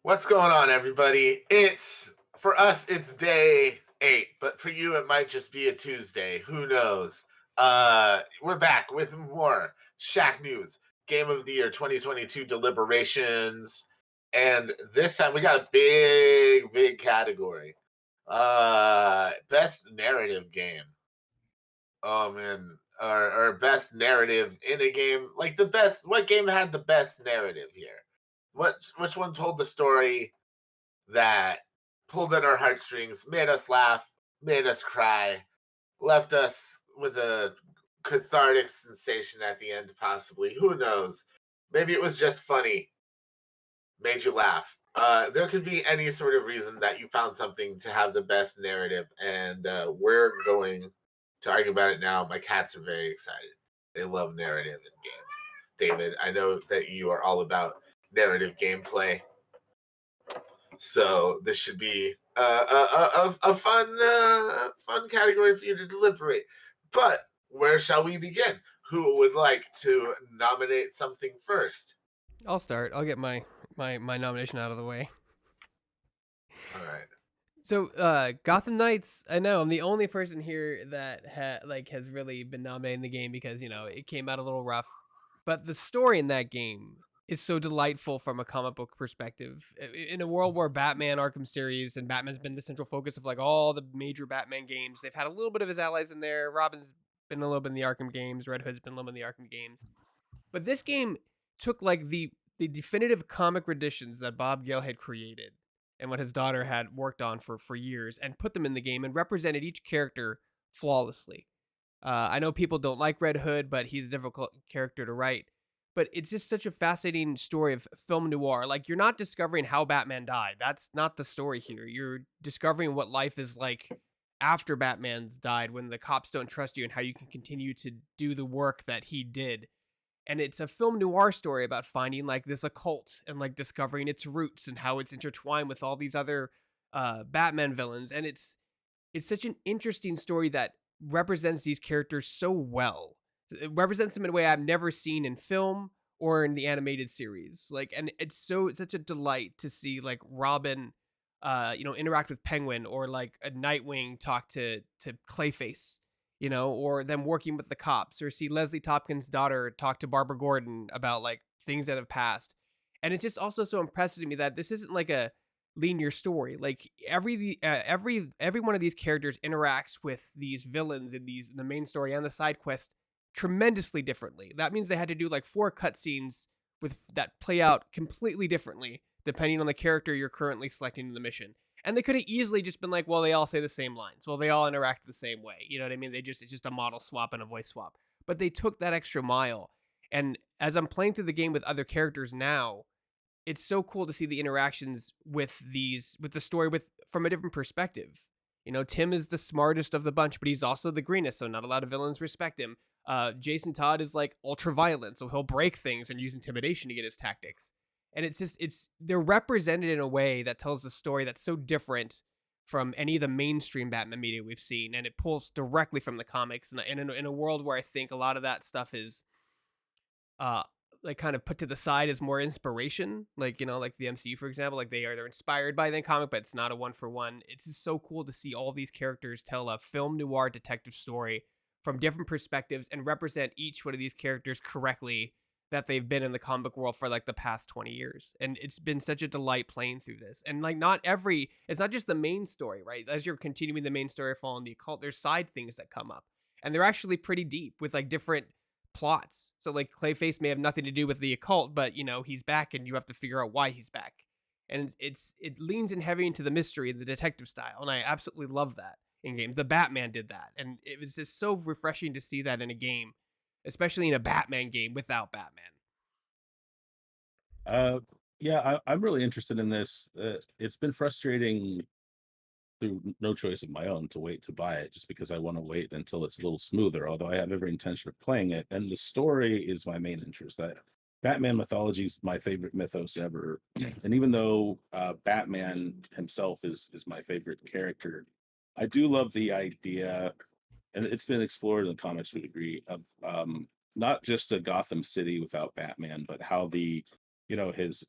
What's going on, everybody? For us, it's day 8, but for you, it might just be a Tuesday. Who knows? We're back with more Shacknews Game of the Year 2022 deliberations, and this time we got a big category. Best narrative game. Oh man, or best narrative in a game. Like the best. What game had the best narrative here? Which one told the story that pulled at our heartstrings, made us laugh, made us cry, left us with a cathartic sensation at the end, possibly. Who knows? Maybe it was just funny, made you laugh. There could be any sort of reason that you found something to have the best narrative, and we're going to argue about it now. My cats are very excited. They love narrative in games. David, I know that you are all about narrative gameplay. So this should be a fun category for you to deliberate. But where shall we begin? Who would like to nominate something first? I'll start. I'll get my nomination out of the way. All right. So, Gotham Knights. I know I'm the only person here that has really been nominating the game because it came out a little rough, but the story in that game is so delightful from a comic book perspective. In a world where Batman Arkham series and Batman's been the central focus of like all the major Batman games, they've had a little bit of his allies in there. Robin's been a little bit in the Arkham games. Red Hood's been a little bit in the Arkham games. But this game took like the definitive comic renditions that Bob Gale had created and what his daughter had worked on for years and put them in the game and represented each character flawlessly. I know people don't like Red Hood, but he's a difficult character to write. But it's just such a fascinating story of film noir. Like, you're not discovering how Batman died. That's not the story here. You're discovering what life is like after Batman's died, when the cops don't trust you, and how you can continue to do the work that he did. And it's a film noir story about finding like this occult and like discovering its roots and how it's intertwined with all these other Batman villains. And it's such an interesting story that represents these characters so well. It represents them in a way I've never seen in film or in the animated series. Like, and it's such a delight to see like Robin interact with Penguin, or like a Nightwing talk to Clayface, or them working with the cops, or see Leslie Tompkins' daughter talk to Barbara Gordon about like things that have passed. And it's just also so impressive to me that this isn't like a linear story. Like every one of these characters interacts with these villains in the main story and the side quest tremendously differently. That means they had to do like 4 cutscenes with that play out completely differently depending on the character you're currently selecting in the mission. And they could have easily just been like, well, they all say the same lines. Well, they all interact the same way. You know what I mean? It's just a model swap and a voice swap. But they took that extra mile. And as I'm playing through the game with other characters now, it's so cool to see the interactions with the story from a different perspective. Tim is the smartest of the bunch, but he's also the greenest, so not a lot of villains respect him. Jason Todd is like ultra violent, so he'll break things and use intimidation to get his tactics. And they're represented in a way that tells a story that's so different from any of the mainstream Batman media we've seen, and it pulls directly from the comics. And in a world where I think a lot of that stuff is uh like kind of put to the side as more inspiration, like like the MCU, for example, like they're inspired by the comic, but it's not a one for one. It's just so cool to see all these characters tell a film noir detective story from different perspectives and represent each one of these characters correctly, that they've been in the comic world for like the past 20 years. And it's been such a delight playing through this. And like it's not just the main story, right? As you're continuing the main story following the occult, there's side things that come up. And they're actually pretty deep with like different plots. So like Clayface may have nothing to do with the occult, but he's back and you have to figure out why he's back. And it leans in heavy into the mystery and the detective style, and I absolutely love that in game. The Batman did that, and it was just so refreshing to see that in a game, especially in a Batman game without Batman. Uh, yeah, I'm really interested in this. It's been frustrating through no choice of my own to wait to buy it, just because I want to wait until it's a little smoother. Although I have every intention of playing it, and the story is my main interest. Batman mythology is my favorite mythos ever, and even though Batman himself is my favorite character, I do love the idea, and it's been explored in the comics to a degree, of not just a Gotham City without Batman, but how his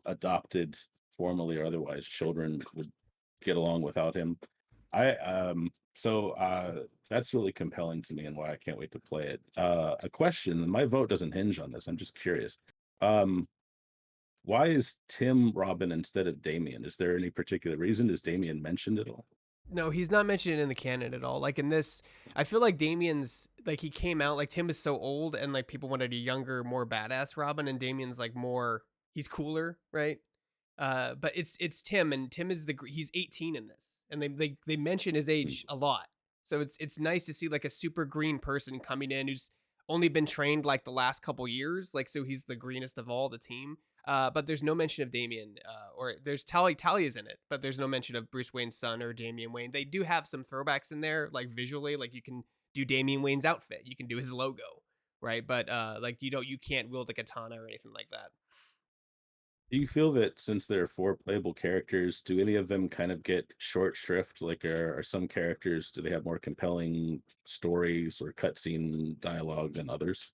adopted, formally or otherwise, children would get along without him. That's really compelling to me and why I can't wait to play it. A question, my vote doesn't hinge on this. I'm just curious. Why is Tim Robin instead of Damien? Is there any particular reason? Is Damien mentioned at all? No, he's not mentioned in the canon at all. Like in this, I feel like Damien's like he came out like Tim is so old and like people wanted a younger, more badass Robin, and Damien's like more he's cooler, right? But it's Tim, and Tim is he's 18 in this, and they mention his age a lot. So it's nice to see like a super green person coming in who's only been trained like the last couple years, like so he's the greenest of all the team. But there's no mention of Damien, or there's Talia's in it, but there's no mention of Bruce Wayne's son or Damian Wayne. They do have some throwbacks in there, like visually, like you can do Damian Wayne's outfit, you can do his logo, right? But like you can't wield a katana or anything like that. Do you feel that since there are 4 playable characters, do any of them kind of get short shrift? Like, are some characters, do they have more compelling stories or cutscene dialogue than others?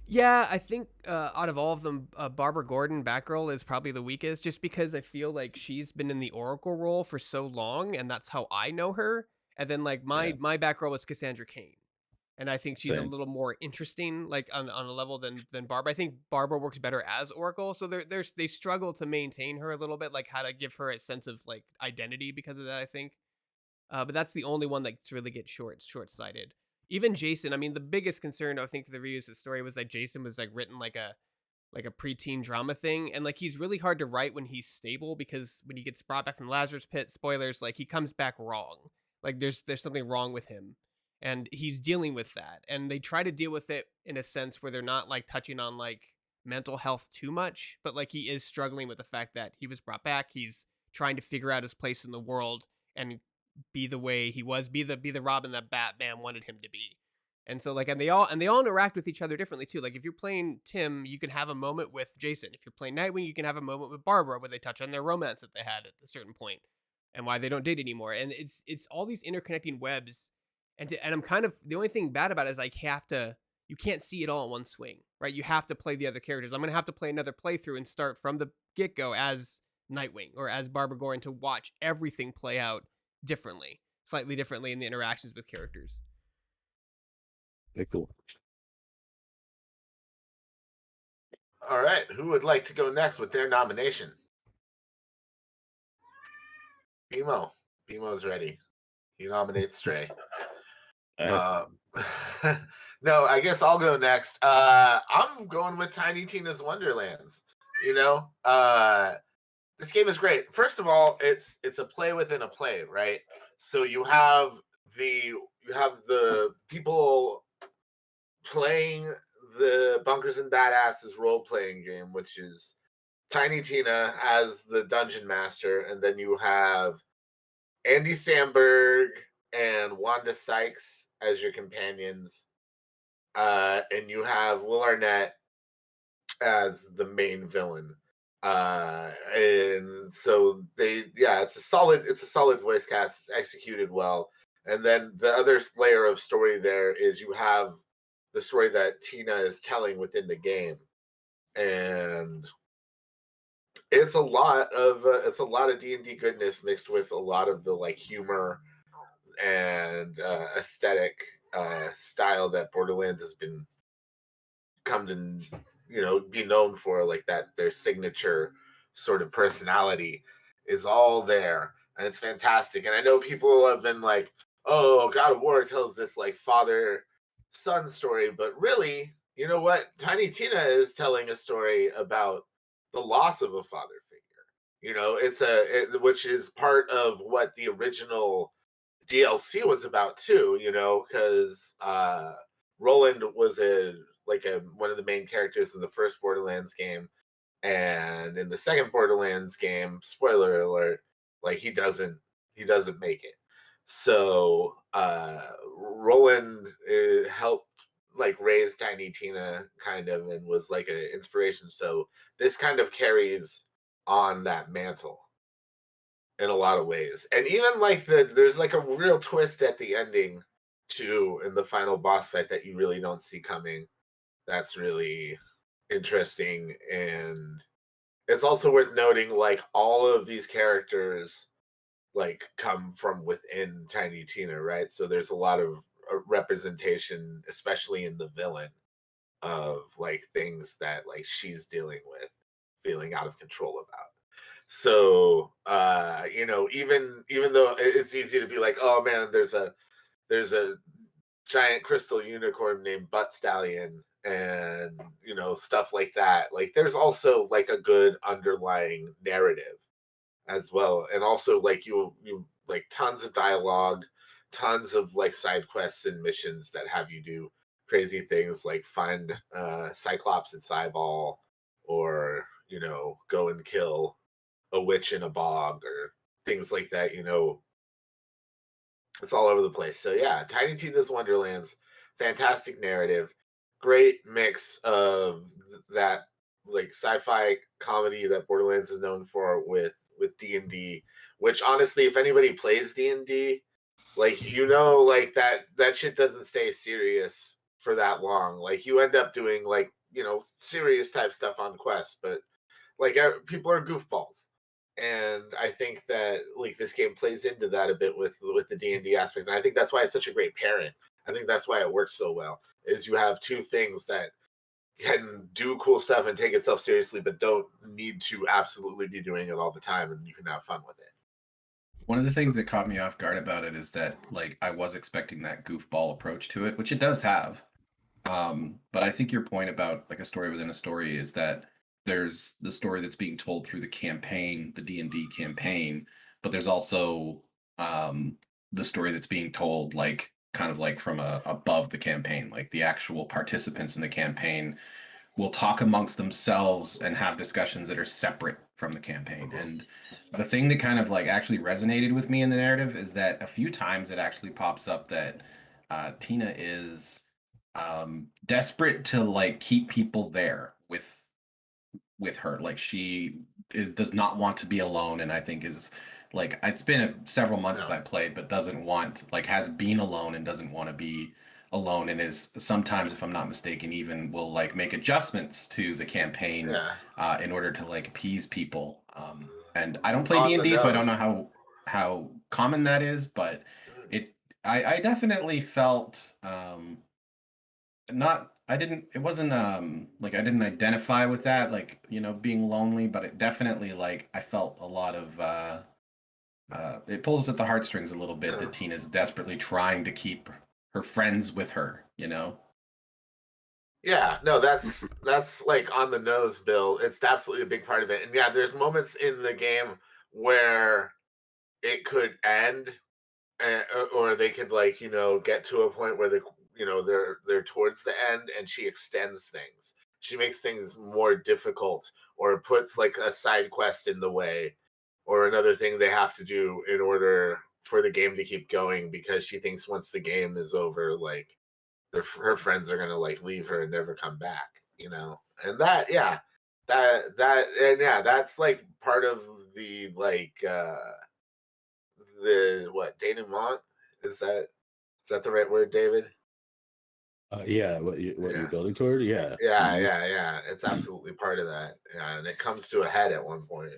Yeah, I think out of all of them, Barbara Gordon, Batgirl, is probably the weakest, just because I feel like she's been in the Oracle role for so long, and that's how I know her. And then like Yeah, my Batgirl was Cassandra Cain, and I think she's a same. little more interesting, like on a level than Barbara. I think Barbara works better as Oracle, so they struggle to maintain her a little bit, like how to give her a sense of like identity because of that. I think, but that's the only one that's really gets short sighted. Even Jason, I mean, the biggest concern I think for the reviews of the story was that Jason was like written like a preteen drama thing, and like he's really hard to write when he's stable, because when he gets brought back from Lazarus Pit, spoilers, like he comes back wrong. Like there's something wrong with him, and he's dealing with that. And they try to deal with it in a sense where they're not like touching on like mental health too much, but like he is struggling with the fact that he was brought back. He's trying to figure out his place in the world and be the way he was, be the Robin that Batman wanted him to be. And so like and they all interact with each other differently too. Like if you're playing Tim, you can have a moment with Jason. If you're playing Nightwing, you can have a moment with Barbara where they touch on their romance that they had at a certain point and why they don't date anymore. And it's all these interconnecting webs. And I'm kind of, the only thing bad about it is like you can't see it all in one swing, right? You have to play the other characters. I'm gonna have to play another playthrough and start from the get-go as Nightwing or as Barbara Gordon to watch everything play out differently, slightly differently in the interactions with characters. Okay, cool. All right, who would like to go next with their nomination? Bimo's ready. He nominates Stray. No, I guess I'll go next. I'm going with Tiny Tina's Wonderlands. You know, this game is great. First of all, it's a play within a play, right? So you have the people playing the Bunkers and Badasses role-playing game, which is Tiny Tina as the dungeon master, and then you have Andy Samberg and Wanda Sykes as your companions, and you have Will Arnett as the main villain. And so it's a solid voice cast. It's executed well. And then the other layer of story there is you have the story that Tina is telling within the game, and it's a lot of D&D goodness mixed with a lot of the like humor and aesthetic style that Borderlands has been come to be known for, like that their signature sort of personality is all there, and it's fantastic. And I know people have been like, oh, God of War tells this like father son story, but really, you know what, Tiny Tina is telling a story about the loss of a father figure. Which is part of what the original DLC was about too, because Roland was one of the main characters in the first Borderlands game, and in the second Borderlands game, spoiler alert, like he doesn't make it. So Roland helped like raise Tiny Tina kind of, and was like an inspiration. So this kind of carries on that mantle in a lot of ways. And even like there's like a real twist at the ending too, in the final boss fight that you really don't see coming. That's really interesting and it's also worth noting, like, all of these characters like come from within Tiny Tina, right? So there's a lot of representation, especially in the villain, of like things that like she's dealing with, feeling out of control about. So you know, even though it's easy to be like, oh man, there's a giant crystal unicorn named Butt Stallion, and you know, stuff like that. Like there's also like a good underlying narrative as well, and also like you like tons of dialogue, tons of like side quests and missions that have you do crazy things like find Cyclops and Cyball, or you know, go and kill a witch in a bog or things like that. You know, it's all over the place. So yeah, Tiny Tina's Wonderlands, fantastic narrative, great mix of that like sci-fi comedy that Borderlands is known for with D&D, which honestly, if anybody plays D&D, like you know, like that shit doesn't stay serious for that long. Like you end up doing like, you know, serious type stuff on quests, but like people are goofballs, and I think that like this game plays into that a bit with the D&D aspect, and I think that's why it's such a great pairing. I think that's why it works so well. Is you have two things that can do cool stuff and take itself seriously, but don't need to absolutely be doing it all the time, and you can have fun with it. One of the things that caught me off guard about it is that like I was expecting that goofball approach to it, which it does have. But I think your point about like a story within a story is that there's the story that's being told through the campaign, the D&D campaign, but there's also the story that's being told like kind of like from above the campaign, like the actual participants in the campaign will talk amongst themselves and have discussions that are separate from the campaign. And the thing that kind of like actually resonated with me in the narrative is that a few times it actually pops up that Tina is desperate to like keep people there with her. Like she does not want to be alone, and I think is like it's been several months since I played, but doesn't want like has been alone and doesn't want to be alone, and is sometimes, if I'm not mistaken, even will like make adjustments to the campaign in order to like appease people. And I don't play D&D, so I don't know how common that is, but I definitely felt not I didn't it wasn't like I didn't identify with that, like, you know, being lonely, but it definitely like I felt a lot of it pulls at the heartstrings a little bit that Tina's desperately trying to keep her friends with her, you know? Yeah, no, that's like on the nose, Bill. It's absolutely a big part of it. And yeah, there's moments in the game where it could end, or they could like, you know, get to a point where you know, they're towards the end, and she extends things. She makes things more difficult, or puts like a side quest in the way, or another thing they have to do in order for the game to keep going, because she thinks once the game is over, like her friends are gonna like leave her and never come back, you know. And that, yeah, and yeah, that's like part of the like the what denouement, is that the right word, David? Yeah, what you're building toward? Yeah. Yeah. It's absolutely part of that. Yeah, and it comes to a head at one point.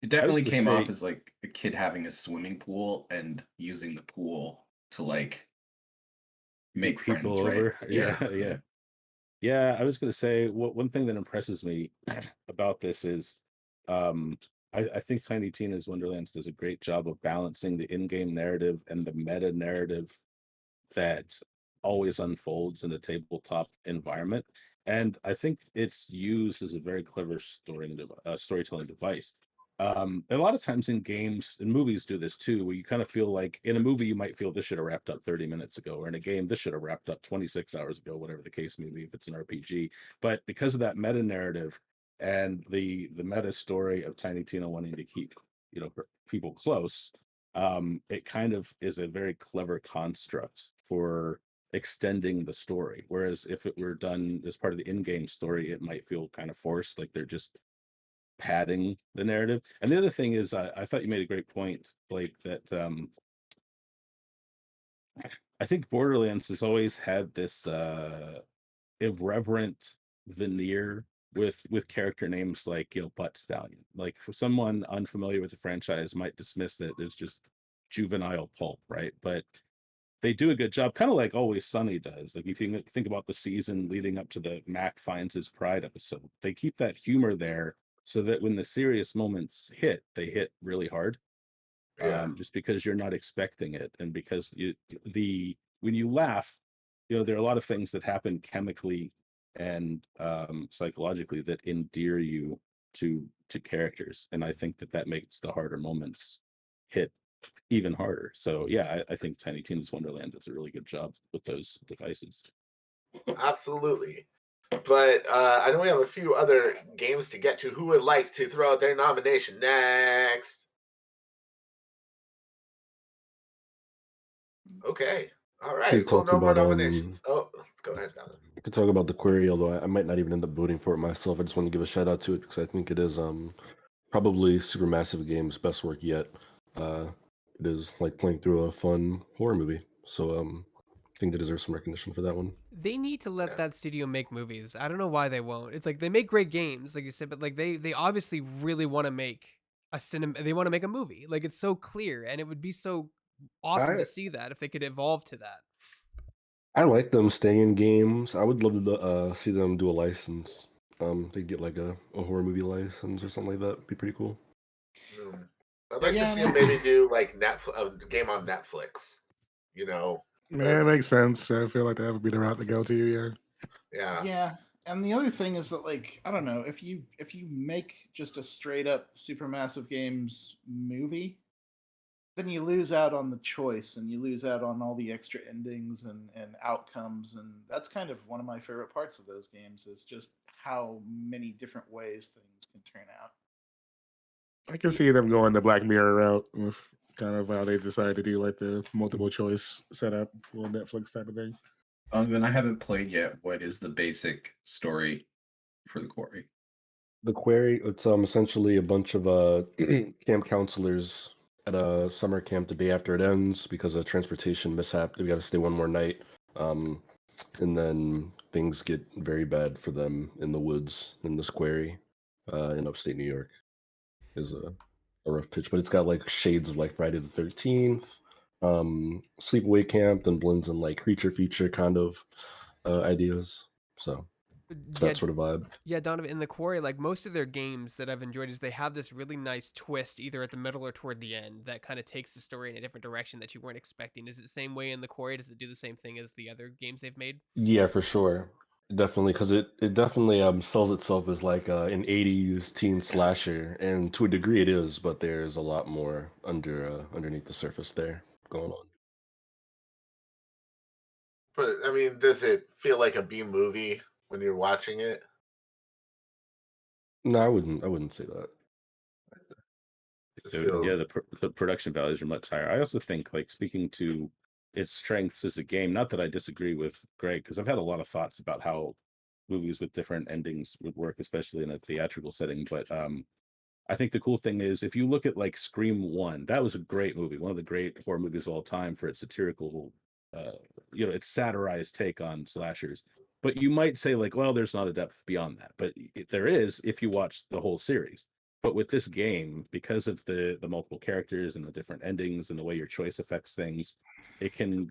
It definitely came off as like a kid having a swimming pool and using the pool to like make people friends, over. right? Yeah. I was going to say one thing that impresses me about this is I think Tiny Tina's Wonderlands does a great job of balancing the in-game narrative and the meta narrative that always unfolds in a tabletop environment. And I think it's used as a very clever storytelling device. A lot of times in games and movies do this too, where you kind of feel like in a movie you might feel this should have wrapped up 30 minutes ago, or in a game this should have wrapped up 26 hours ago, whatever the case may be if it's an RPG. But because of that meta narrative and the meta story of Tiny Tina wanting to keep, you know, people close, it kind of is a very clever construct for extending the story. Whereas if it were done as part of the in-game story, it might feel kind of forced, like they're just padding the narrative. And the other thing is, I thought you made a great point, Blake, that I think Borderlands has always had this irreverent veneer with character names like Butt Stallion. Like for someone unfamiliar with the franchise might dismiss it as just juvenile pulp, right? But they do a good job, kind of like Always Sunny does. Like if you think about the season leading up to the Mac finds his pride episode, they keep that humor there so that when the serious moments hit, they hit really hard. Yeah. Just because you're not expecting it, and because when you laugh, there are a lot of things that happen chemically and psychologically that endear you to characters, and I think that makes the harder moments hit even harder. So yeah, I think Tiny Tina's Wonderland does a really good job with those devices. Absolutely. But I know we have a few other games to get to. Who would like to throw out their nomination next? Okay. All right. Well, talk no more about nominations. Oh, go ahead, Jonathan. I could talk about the query, although I might not even end up voting for it myself. I just want to give a shout out to it because I think it is probably Supermassive Games' best work yet. It is like playing through a fun horror movie. So I think they deserve some recognition for that one. They need to let that studio make movies. I don't know why they won't. It's like they make great games, like you said, but like they obviously really want to make they want to make a movie. Like it's so clear, and it would be so awesome I to see that if they could evolve to that. I like them staying in games. I would love to see them do a license. They get like a horror movie license or something like that. It'd be pretty cool. I'd like to see them maybe do like a game on Netflix. Yeah, it makes sense. I feel like that would be the route to go to. Yeah. Yeah. And the other thing is that, like, I don't know, if you make just a straight up Supermassive Games movie, then you lose out on the choice and you lose out on all the extra endings and outcomes. And that's kind of one of my favorite parts of those games is just how many different ways things can turn out. I can see them going the Black Mirror route with kind of how they decide to do like the multiple choice setup for Netflix type of thing. And I haven't played yet. What is the basic story for the quarry? The query, it's essentially a bunch of camp counselors at a summer camp the day after it ends because of a transportation mishap. We got to stay one more night, and then things get very bad for them in the woods in this quarry in upstate New York. Is a rough pitch, but it's got like shades of like Friday the 13th, sleepaway camp, then blends in like creature feature kind of ideas. So it's that sort of vibe. Yeah, Donovan, in the Quarry, like most of their games that I've enjoyed is they have this really nice twist either at the middle or toward the end that kind of takes the story in a different direction that you weren't expecting. Is it the same way in the Quarry? Does it do the same thing as the other games they've made? Yeah, for sure. Definitely, because it definitely sells itself as like an 80s teen slasher, and to a degree it is, but there's a lot more underneath the surface there going on. But I mean, does it feel like a B movie when you're watching it? No, I wouldn't say that. Yeah, the production values are much higher. I also think, like, speaking to its strengths as a game, not that I disagree with Greg, because I've had a lot of thoughts about how movies with different endings would work, especially in a theatrical setting. But I think the cool thing is if you look at like Scream 1, that was a great movie, one of the great horror movies of all time for its satirical, its satirized take on slashers. But you might say like, well, there's not a depth beyond that, but there is if you watch the whole series. But with this game, because of the multiple characters and the different endings and the way your choice affects things, it can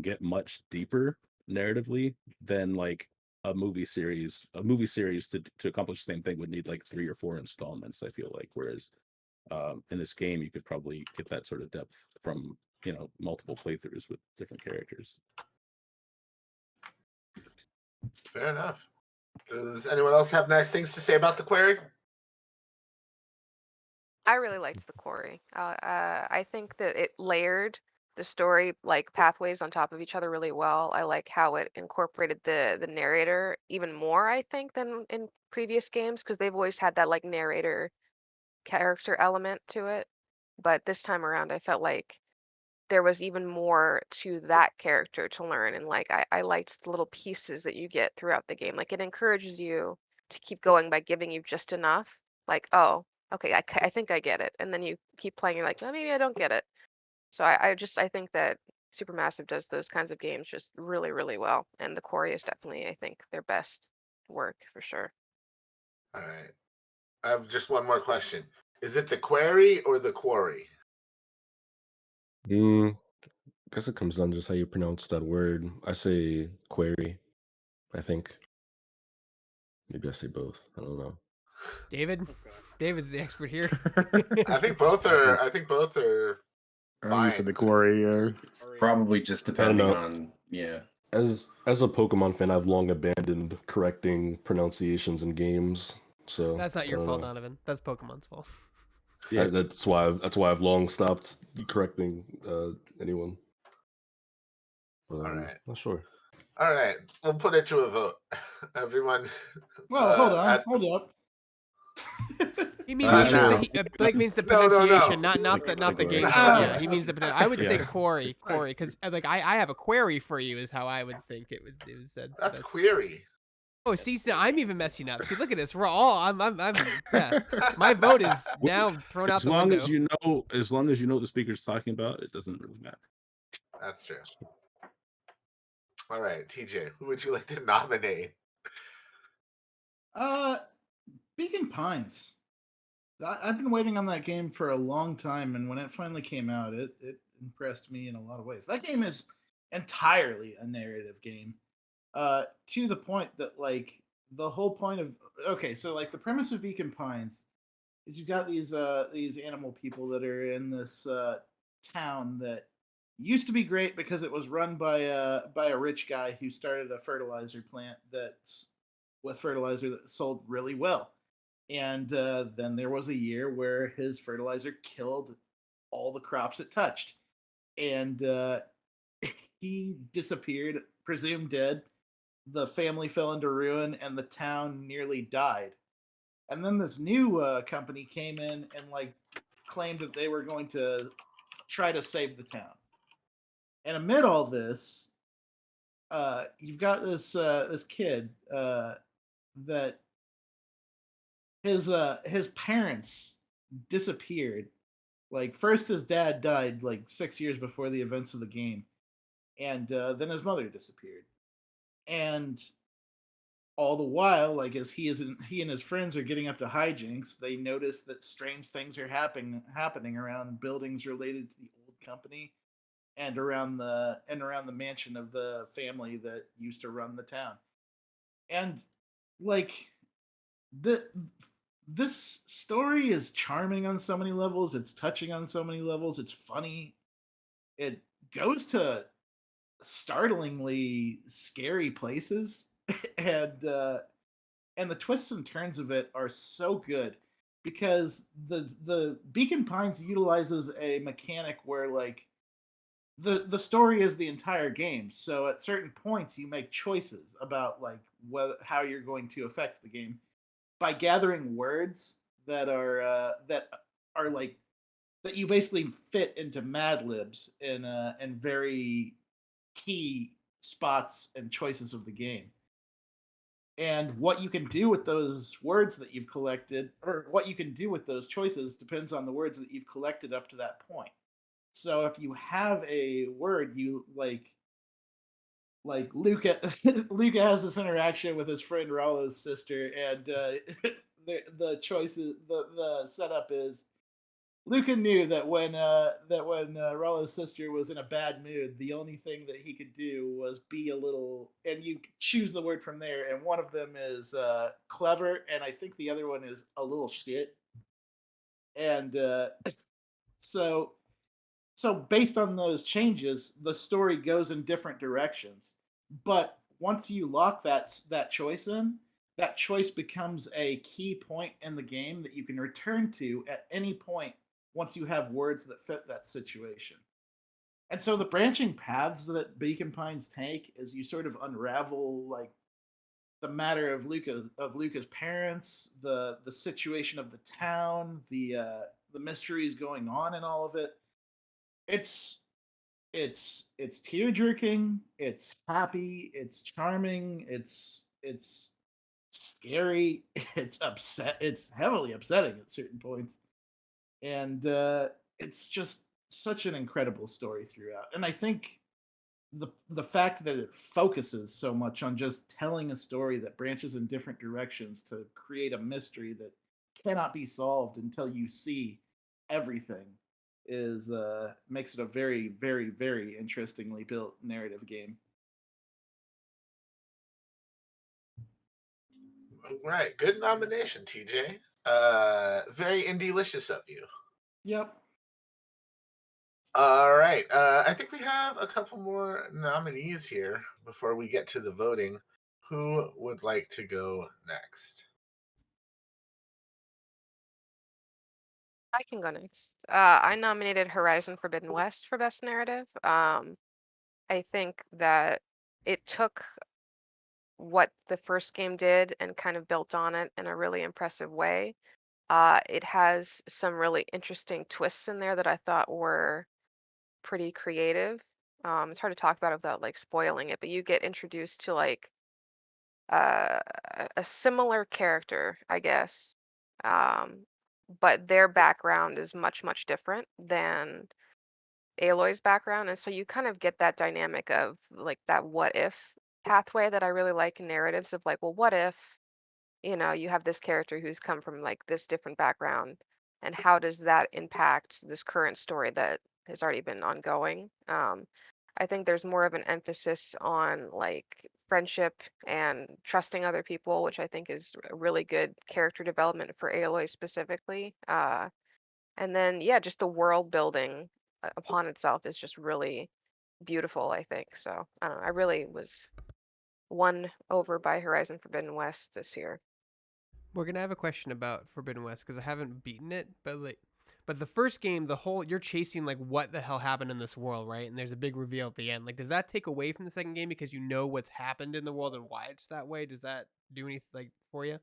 get much deeper narratively than like a movie series. A movie series to accomplish the same thing would need like 3 or 4 installments, I feel like. Whereas in this game, you could probably get that sort of depth from multiple playthroughs with different characters. Fair enough. Does anyone else have nice things to say about the Quarry? I really liked the Quarry. I think that it layered the story like pathways on top of each other really well. I like how it incorporated the narrator even more, I think, than in previous games because they've always had that like narrator character element to it. But this time around, I felt like there was even more to that character to learn. And like I liked the little pieces that you get throughout the game. Like it encourages you to keep going by giving you just enough. Like, oh, okay, I think I get it. And then you keep playing, you're like, oh, maybe I don't get it. So I think that Supermassive does those kinds of games just really, really well. And the Quarry is definitely, I think, their best work for sure. All right. I have just one more question. Is it the query or the quarry? I guess it comes down to just how you pronounce that word. I say query, I think. Maybe I say both. I don't know. David? David's the expert here. I think both are. I think both are I'm used to the fine. quarry. It's probably just depending on As a Pokemon fan, I've long abandoned correcting pronunciations in games. So That's not I your don't fault, know. Donovan. That's Pokemon's fault. Yeah, that's why I've long stopped correcting anyone. All right. Not sure. All right. We'll put it to a vote. Everyone. Well, hold on, hold up. He means Blake means the pronunciation, no. not the game. No. Yeah, he means the pronunciation. I would say Yeah. quarry, because like I have a query for you is how I would think it was said. That's query. Oh, see, so I'm even messing up. See, look at this. We're all. I'm. Yeah. My vote is now thrown out As the long window. as you know, as long as you know what the speaker's talking about, it doesn't really matter. That's true. All right, TJ, who would you like to nominate? Beacon Pines. I've been waiting on that game for a long time, and when it finally came out, it impressed me in a lot of ways. That game is entirely a narrative game, to the point that like the whole point of so like the premise of Beacon Pines is you've got these animal people that are in this town that used to be great because it was run by a rich guy who started a fertilizer plant that's with fertilizer that sold really well. And then there was a year where his fertilizer killed all the crops it touched. And he disappeared, presumed dead. The family fell into ruin, and the town nearly died. And then this new company came in and like claimed that they were going to try to save the town. And amid all this, you've got this kid that his parents disappeared. Like first his dad died like 6 years before the events of the game, and then his mother disappeared. And all the while, like as he and his friends are getting up to hijinks, they notice that strange things are happening around buildings related to the old company and around the mansion of the family that used to run the town. And like this story is charming on so many levels, it's touching on so many levels, it's funny. It goes to startlingly scary places and the twists and turns of it are so good because the Beacon Pines utilizes a mechanic where like the story is the entire game. So at certain points you make choices about like how you're going to affect the game by gathering words that are like that you basically fit into Mad Libs in very key spots and choices of the game. And what you can do with those words that you've collected, or what you can do with those choices, depends on the words that you've collected up to that point. So if you have a word you like Luca Luca has this interaction with his friend Rollo's sister, and the choices the setup is Luca knew that when Rollo's sister was in a bad mood, the only thing that he could do was be a little, and you choose the word from there, and one of them is clever, and I think the other one is a little shit. And so based on those changes, the story goes in different directions. But once you lock that choice in, that choice becomes a key point in the game that you can return to at any point once you have words that fit that situation. And so the branching paths that Beacon Pines take as you sort of unravel like the matter of Luca's parents, the situation of the town, the mysteries going on in all of it. It's tear jerking, it's happy, it's charming, it's scary, it's heavily upsetting at certain points. And it's just such an incredible story throughout. And I think the fact that it focuses so much on just telling a story that branches in different directions to create a mystery that cannot be solved until you see everything is makes it a very, very, very interestingly built narrative game. All right, good nomination, TJ. Very indie-licious of you. Yep. All right, I think we have a couple more nominees here before we get to the voting. Who would like to go next? I can go next. I nominated Horizon Forbidden West for Best Narrative. I think that it took what the first game did and kind of built on it in a really impressive way. It has some really interesting twists in there that I thought were pretty creative. It's hard to talk about it without like spoiling it, but you get introduced to like uh, a similar character, I guess. Um, but their background is much, much different than Aloy's background. And so you kind of get that dynamic of like that what if pathway that I really like in narratives of like, well, what if, you have this character who's come from like this different background, and how does that impact this current story that has already been ongoing? I think there's more of an emphasis on like friendship and trusting other people, which I think is a really good character development for Aloy specifically. And then, yeah, just the world building upon itself is just really beautiful, I think. So I don't know. I really was won over by Horizon Forbidden West this year. We're gonna have a question about Forbidden West because I haven't beaten it, but the first game, you're chasing like what the hell happened in this world, right? And there's a big reveal at the end. Like, does that take away from the second game because you know what's happened in the world and why it's that way? Does that do anything like for you?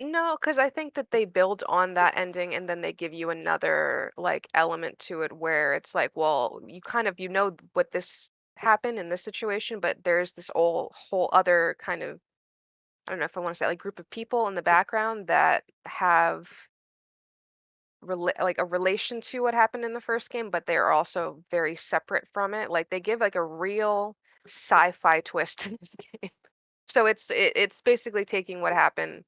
No, because I think that they build on that ending and then they give you another like element to it where it's like, well, you know what this happened in this situation, but there's this whole other kind of, I don't know if I want to say like group of people in the background that have like a relation to what happened in the first game, but they're also very separate from it. Like they give like a real sci-fi twist to this game. So it's basically taking what happened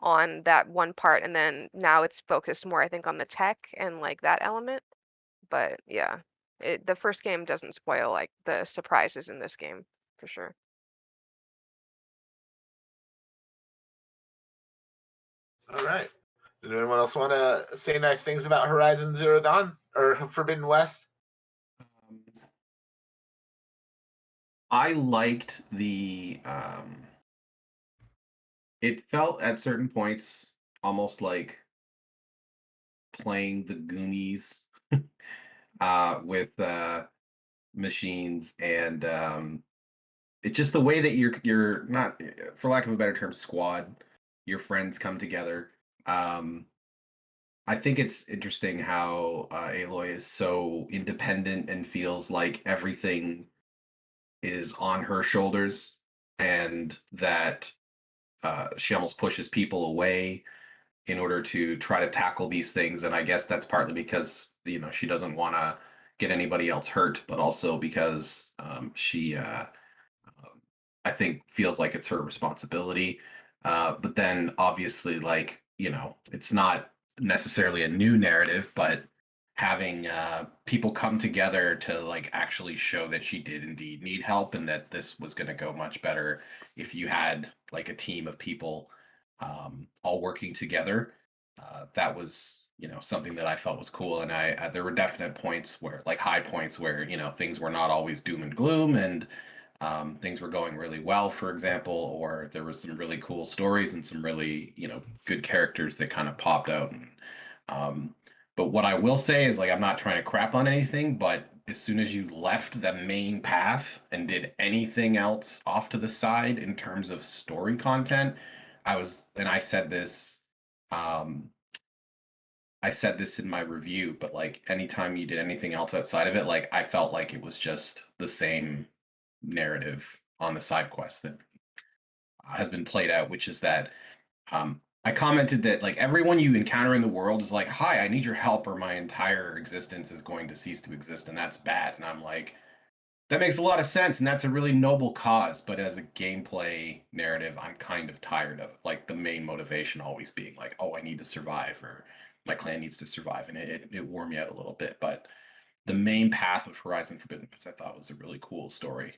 on that one part, and then now it's focused more, I think, on the tech and like that element. But yeah, the first game doesn't spoil like the surprises in this game for sure. All right. Did anyone else want to say nice things about Horizon Zero Dawn or Forbidden West? I liked it felt at certain points almost like playing the Goonies with machines, and it's just the way that you're not, for lack of a better term, your friends come together. I think it's interesting how Aloy is so independent and feels like everything is on her shoulders, and that she almost pushes people away in order to try to tackle these things. And I guess that's partly because she doesn't want to get anybody else hurt, but also because she I think feels like it's her responsibility. But then obviously, like, it's not necessarily a new narrative, but having people come together to like actually show that she did indeed need help, and that this was going to go much better if you had like a team of people all working together. That was something that I felt was cool, and I there were definite points where, like, high points where things were not always doom and gloom, and things were going really well, for example, or there was some really cool stories and some really good characters that kind of popped out. And but what I will say is, like, I'm not trying to crap on anything, but as soon as you left the main path and did anything else off to the side in terms of story content, and I said this in my review, but like anytime you did anything else outside of it, like I felt like it was just the same narrative on the side quest that has been played out, which is that I commented that like everyone you encounter in the world is like, "Hi, I need your help, or my entire existence is going to cease to exist," and that's bad. And I'm like, That makes a lot of sense, and that's a really noble cause. But as a gameplay narrative, I'm kind of tired of it. Like the main motivation always being like, "Oh, I need to survive," or "My clan needs to survive," and it wore me out a little bit. But the main path of Horizon Forbidden West, I thought, was a really cool story.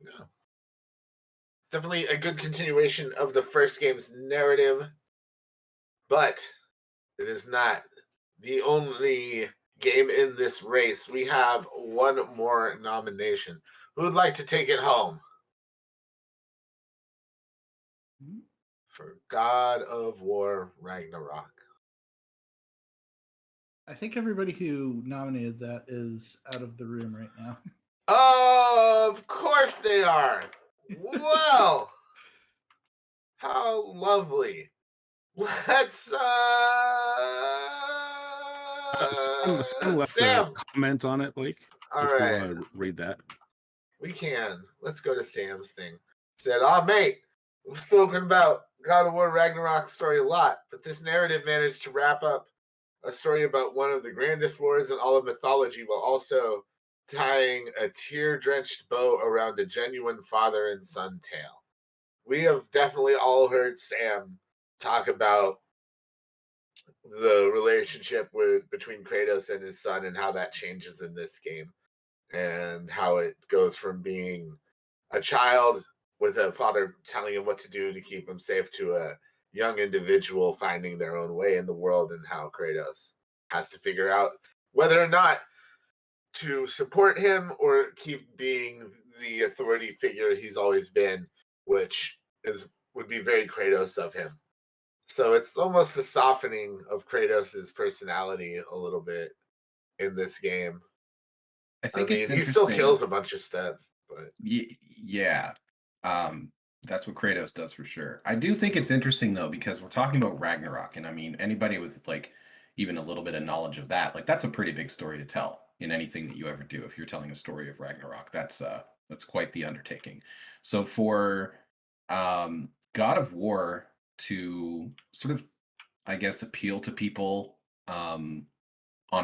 Yeah. Definitely a good continuation of the first game's narrative, but it is not the only game in this race. We have one more nomination. Who would like to take it home? For God of War Ragnarok. I think everybody who nominated that is out of the room right now. Of course they are. Well, how lovely. Let's Sam left Sam. a comment on it, Blake. All if you right. want to read that. We can. Let's go to Sam's thing. Said, mate, we've spoken about God of War Ragnarok story a lot, but this narrative managed to wrap up a story about one of the grandest wars in all of mythology while also tying a tear-drenched bow around a genuine father and son tale. We have definitely all heard Sam talk about the relationship between Kratos and his son and how that changes in this game, and how it goes from being a child with a father telling him what to do to keep him safe to a young individual finding their own way in the world, and how Kratos has to figure out whether or not to support him or keep being the authority figure he's always been, which would be very Kratos of him. So it's almost a softening of Kratos' personality a little bit in this game. I think it's he still interesting. kills a bunch of stuff, but Yeah. That's what Kratos does for sure. I do think it's interesting though, because we're talking about Ragnarok, and I mean, anybody with like even a little bit of knowledge of that, like that's a pretty big story to tell in anything that you ever do. If you're telling a story of Ragnarok, that's quite the undertaking. So for God of War to sort of, I guess, appeal to people on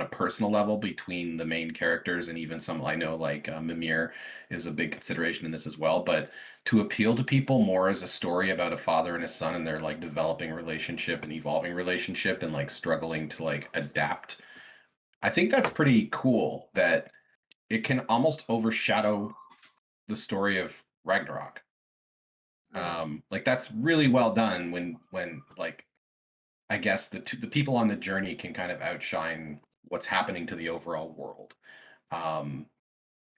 a personal level between the main characters, and even some, I know like Mimir is a big consideration in this as well, but to appeal to people more as a story about a father and a son and their like developing relationship and evolving relationship and like struggling to like adapt, I think that's pretty cool that it can almost overshadow the story of Ragnarok. Like that's really well done when like, I guess the people on the journey can kind of outshine what's happening to the overall world.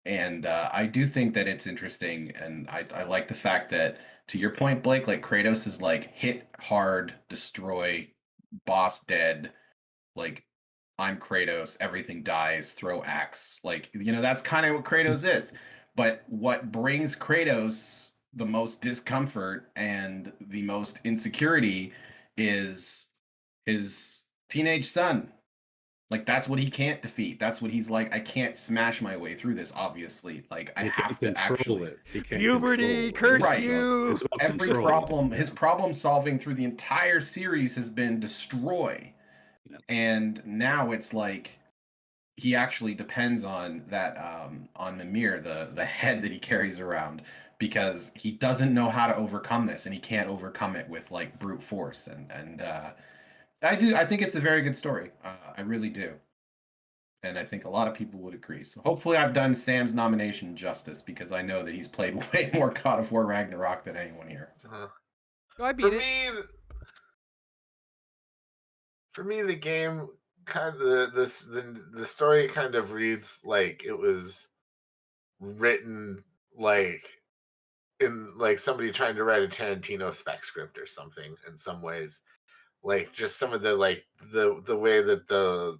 And I do think that it's interesting, and I like the fact that, to your point, Blake, like Kratos is like hit hard, destroy, boss dead, like I'm Kratos, everything dies, throw axe. Like, that's kind of what Kratos is. But what brings Kratos the most discomfort and the most insecurity is his teenage son. Like that's what he can't defeat. That's what he's like, I can't smash my way through this, obviously. Like I have to actually puberty, control it. curse Right. you. It's about every control. problem, his problem solving through the entire series has been destroy. Yeah. And now it's like he actually depends on that on Mimir, the head that he carries around, because he doesn't know how to overcome this, and he can't overcome it with like brute force. And I think it's a very good story. I really do. And I think a lot of people would agree. So hopefully I've done Sam's nomination justice, because I know that he's played way more God of War Ragnarok than anyone here. Oh, I beat it. For me, the game kind of the story kind of reads like it was written like in like somebody trying to write a Tarantino spec script or something in some ways. Like just some of the like the way that the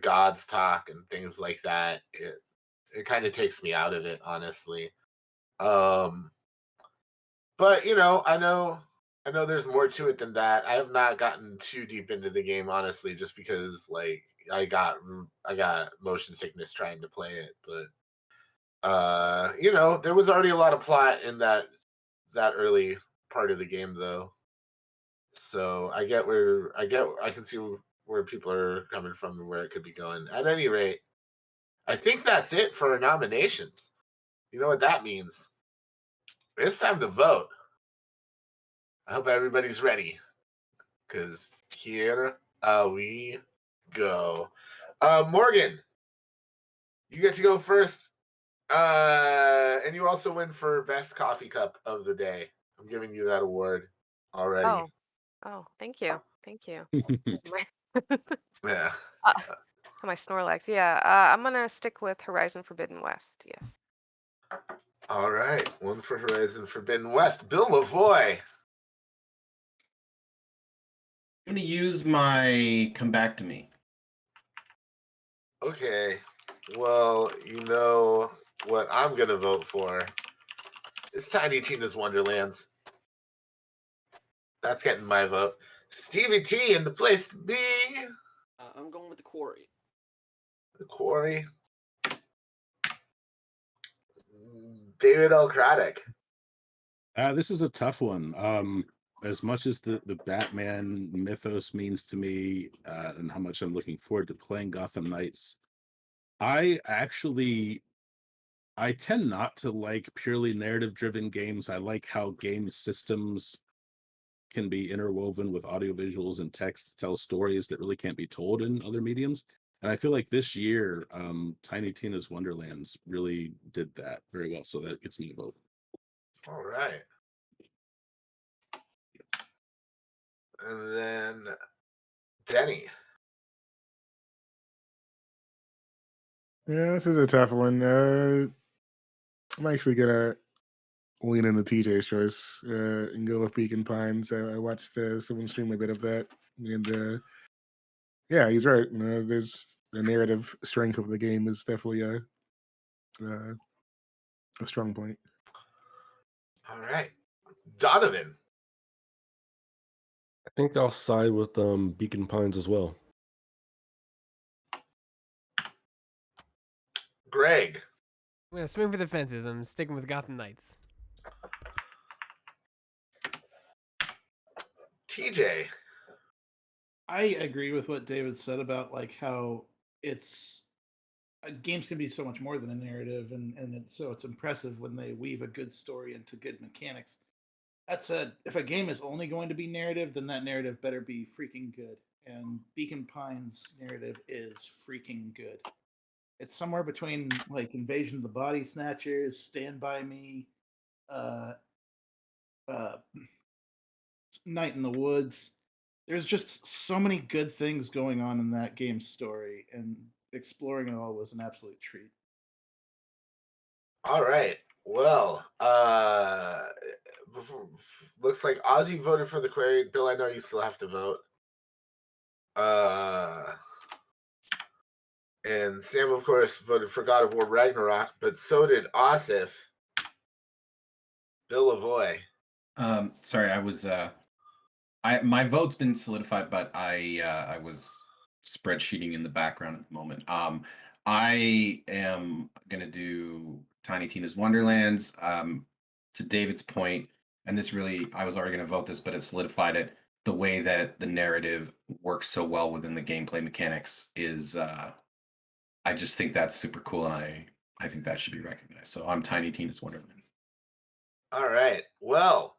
gods talk and things like that, it kind of takes me out of it, honestly. But I know there's more to it than that. I have not gotten too deep into the game, honestly, just because like I got motion sickness trying to play it. But there was already a lot of plot in that early part of the game, though. So I can see where people are coming from and where it could be going. At any rate, I think that's it for our nominations. You know what that means? It's time to vote. I hope everybody's ready, because here we go. Morgan, you get to go first. And you also win for best coffee cup of the day. I'm giving you that award already. Oh, thank you. Thank you. Yeah. My Snorlax. Yeah, I'm gonna stick with Horizon Forbidden West. Yes. All right. One for Horizon Forbidden West. Bill Lavoie. I'm gonna use my Come Back to Me. Okay. Well, you know what I'm gonna vote for. It's Tiny Tina's Wonderlands. That's getting my vote. Stevie T in the place to be. I'm going with The Quarry. The Quarry. David L. Craddock. This is a tough one. As much as the Batman mythos means to me, and how much I'm looking forward to playing Gotham Knights, I tend not to like purely narrative-driven games. I like how game systems can be interwoven with audiovisuals and text to tell stories that really can't be told in other mediums. And I feel like this year, Tiny Tina's Wonderlands really did that very well. So that gets me a vote. All right. And then Denny. Yeah, this is a tough one. I'm actually gonna lean into TJ's choice and go with Beacon Pines. I watched someone stream a bit of that, and yeah, he's right. There's the narrative strength of the game is definitely a strong point. All right. Donovan. I think I'll side with Beacon Pines as well. Greg. I'm gonna swing for the fences. I'm sticking with Gotham Knights. TJ. I agree with what David said about like how it's games can be so much more than a narrative, and it's impressive when they weave a good story into good mechanics. That said, if a game is only going to be narrative, then that narrative better be freaking good. And Beacon Pines' narrative is freaking good. It's somewhere between like Invasion of the Body Snatchers, Stand By Me, uh, Night in the Woods. There's just so many good things going on in that game's story, and exploring it all was an absolute treat. All right. Well, looks like Ozzy voted for the Quarry. Bill, I know you still have to vote. And Sam, of course, voted for God of War Ragnarok, but so did Asif. Bill Lavoie. Sorry, I was my vote's been solidified, but I was spreadsheeting in the background at the moment. I am gonna do Tiny Tina's Wonderlands. To David's point, and this really, I was already gonna vote this, but it solidified it. The way that the narrative works so well within the gameplay mechanics is, I just think that's super cool, and I think that should be recognized. So I'm Tiny Tina's Wonderlands. All right. Well,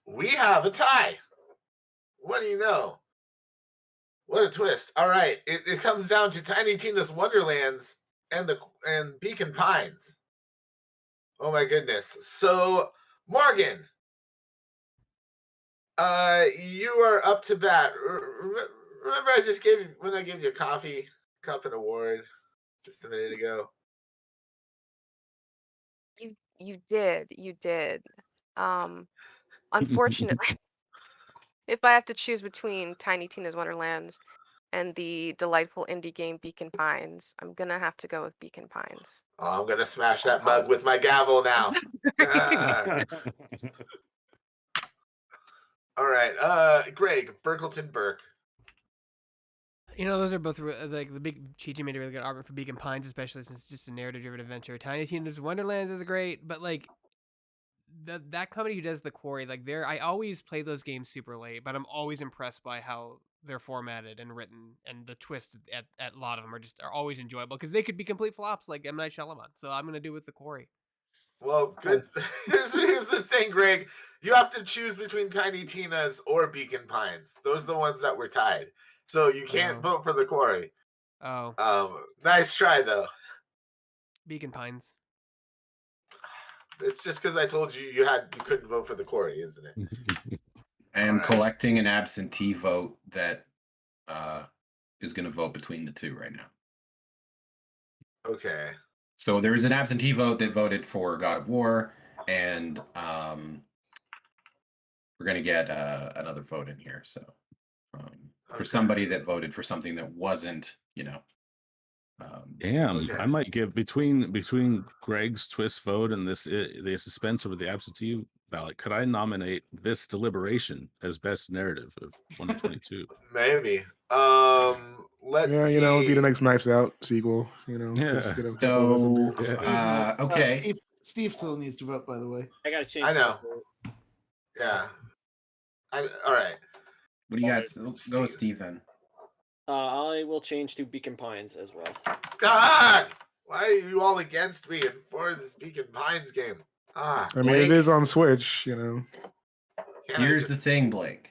we have a tie. What do you know? What a twist. All right. It comes down to Tiny Tina's Wonderlands and Beacon Pines. Oh my goodness. So, Morgan, you are up to bat. Remember I just gave you, when I gave you a coffee cup and award just a minute ago? You did. Unfortunately, if I have to choose between Tiny Tina's Wonderlands and the delightful indie game Beacon Pines, I'm gonna have to go with Beacon Pines. Oh, I'm gonna smash that mug with my gavel now. All right, Greg Burkleton Burke. You know, those are both like the big Chi-Chi made a really good argument for Beacon Pines, especially since it's just a narrative-driven adventure. Tiny Tina's Wonderlands is great, but like that company who does the Quarry, like I always play those games super late, but I'm always impressed by how they're formatted and written, and the twists at a lot of them are always enjoyable because they could be complete flops like M. Night Shyamalan. So I'm gonna do with the quarry. Well, good. Here's the thing, Greg. You have to choose between Tiny Tina's or Beacon Pines. Those are the ones that were tied. So you can't vote for the quarry. Oh. Nice try though. Beacon Pines. It's just because I told you couldn't vote for the quarry, isn't it? I am collecting an absentee vote that is going to vote between the two right now. Okay. So there is an absentee vote that voted for God of War, and we're going to get another vote in here. So for somebody that voted for something that wasn't, Damn, I might give between Greg's twist vote and the suspense over the absentee ballot. Could I nominate this deliberation as best narrative of 2022? Maybe. Let's see. It'll be the next Knives Out sequel. Yeah. Just get a couple of those in there. Okay. Steve still needs to vote, by the way. I gotta change. I know. Yeah. All right. What do you guys go with Steve then? I will change to Beacon Pines as well. God, why are you all against me and for this Beacon Pines game? I mean, it is on Switch. Here's the thing, Blake.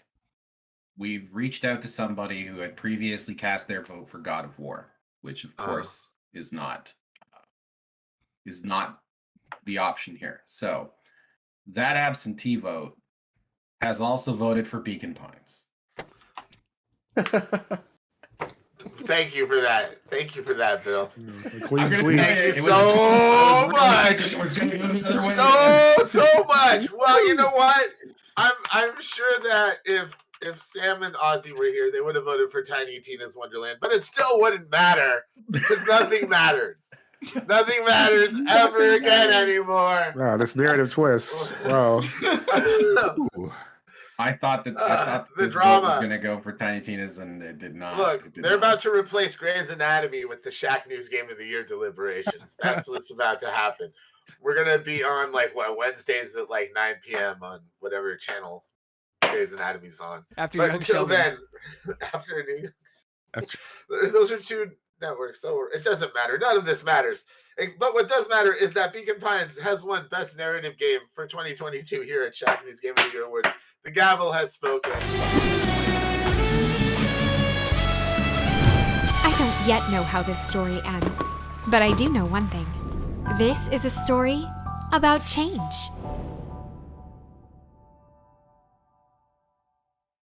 We've reached out to somebody who had previously cast their vote for God of War, which of course is not the option here. So that absentee vote has also voted for Beacon Pines. Thank you for that. Thank you for that, Bill. Clean sweep. Thank you so much. So much. Well, you know what? I'm sure that if Sam and Ozzy were here, they would have voted for Tiny Tina's Wonderland, but it still wouldn't matter because nothing matters. Nothing matters ever again anymore. Wow, this narrative twist. Wow. I thought the this drama vote was going to go for Tiny Tina's, and it did not. Look, they're about to replace Grey's Anatomy with the Shacknews Game of the Year deliberations. That's what's about to happen. We're going to be on Wednesdays at 9 p.m. on whatever channel Grey's Anatomy's on. But until then, those are two networks, so it doesn't matter. None of this matters. But what does matter is that Beacon Pines has won Best Narrative Game for 2022 here at Shacknews Game of the Year Awards. The gavel has spoken. I don't yet know how this story ends, but I do know one thing. This is a story about change.